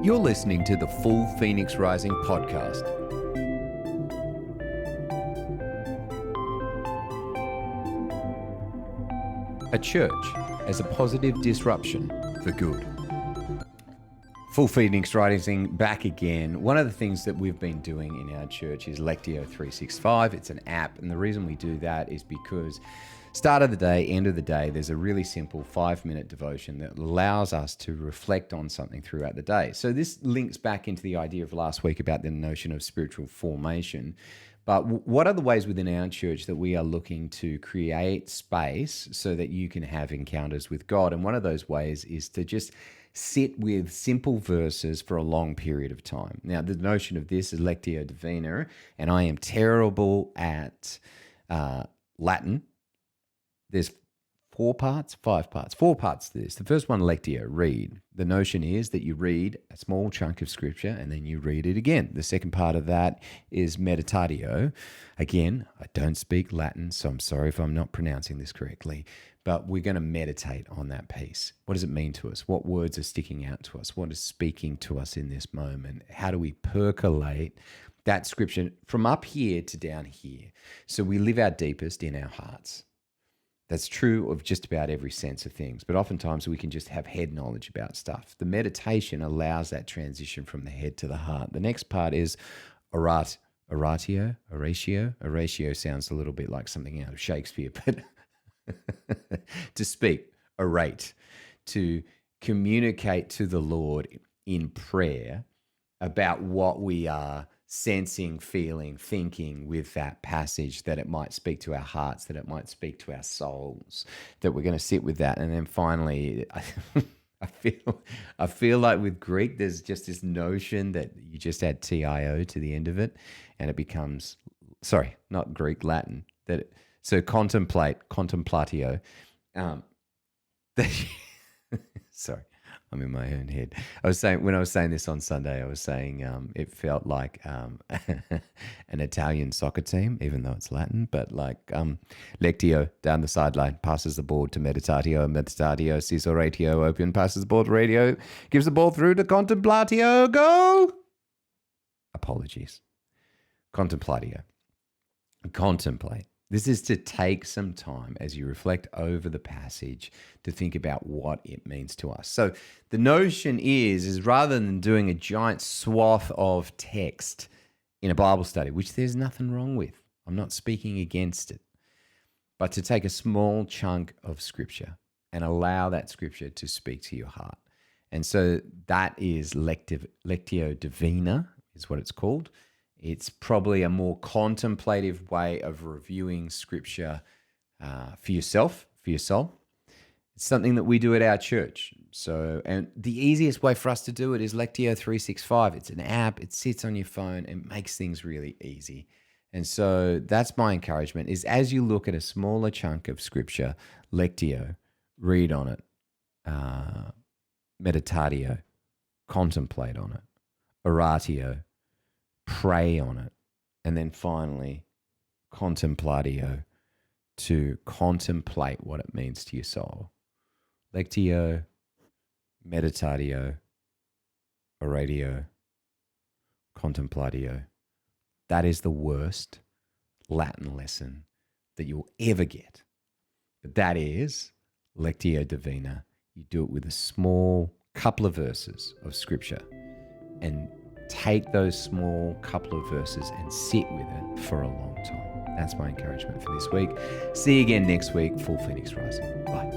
You're listening to the Full Phoenix Rising podcast. A church as a positive disruption for good. Full Phoenix Rising back again. One of the things that we've been doing in our church is Lectio 365. It's an app, and the reason we do that is because start of the day, end of the day, there's a really simple 5-minute devotion that allows us to reflect on something throughout the day. So this links back into the idea of last week about the notion of spiritual formation. But what are the ways within our church that we are looking to create space so that you can have encounters with God? And one of those ways is to just sit with simple verses for a long period of time. Now, the notion of this is Lectio Divina, and I am terrible at Latin. There's 4 parts to this. The first one, Lectio, read. The notion is that you read a small chunk of scripture and then you read it again. The second part of that is meditatio. Again, I don't speak Latin, so I'm sorry if I'm not pronouncing this correctly, but we're going to meditate on that piece. What does it mean to us? What words are sticking out to us? What is speaking to us in this moment? How do we percolate that scripture from up here to down here so we live our deepest in our hearts? That's true of just about every sense of things, but oftentimes we can just have head knowledge about stuff. The meditation allows that transition from the head to the heart. The next part is oratio. Oratio sounds a little bit like something out of Shakespeare, but to speak, orate, to communicate to the Lord in prayer about what we are sensing, feeling, thinking with that passage, that it might speak to our hearts, that it might speak to our souls, that we're going to sit with that. And then finally, I feel like with Greek, there's just this notion that you just add tio to the end of it and it becomes, sorry, not Greek, Latin. So contemplatio. Sorry. I'm in my own head. When I was saying this on Sunday, I was saying it felt like an Italian soccer team, even though it's Latin, but like Lectio down the sideline, passes the ball to meditatio sees oratio, open, passes the ball to radio, gives the ball through to contemplatio, go! Apologies. Contemplatio. Contemplate. This is to take some time as you reflect over the passage to think about what it means to us. So the notion is rather than doing a giant swath of text in a Bible study, which there's nothing wrong with, I'm not speaking against it, but to take a small chunk of scripture and allow that scripture to speak to your heart. And so that is Lectio Divina is what it's called. It's probably a more contemplative way of reviewing scripture for yourself, for your soul. It's something that we do at our church. So, and the easiest way for us to do it is Lectio 365. It's an app. It sits on your phone and makes things really easy. And so that's my encouragement is as you look at a smaller chunk of scripture, Lectio, read on it, meditatio, contemplate on it, oratio, pray on it, and then finally contemplatio, to contemplate what it means to your soul. Lectio, meditatio, oratio, contemplatio. That is the worst Latin lesson that you'll ever get. But that is Lectio Divina. You do it with a small couple of verses of scripture and take those small couple of verses and sit with it for a long time. That's my encouragement for this week. See you again next week. Full Phoenix Rising. Bye.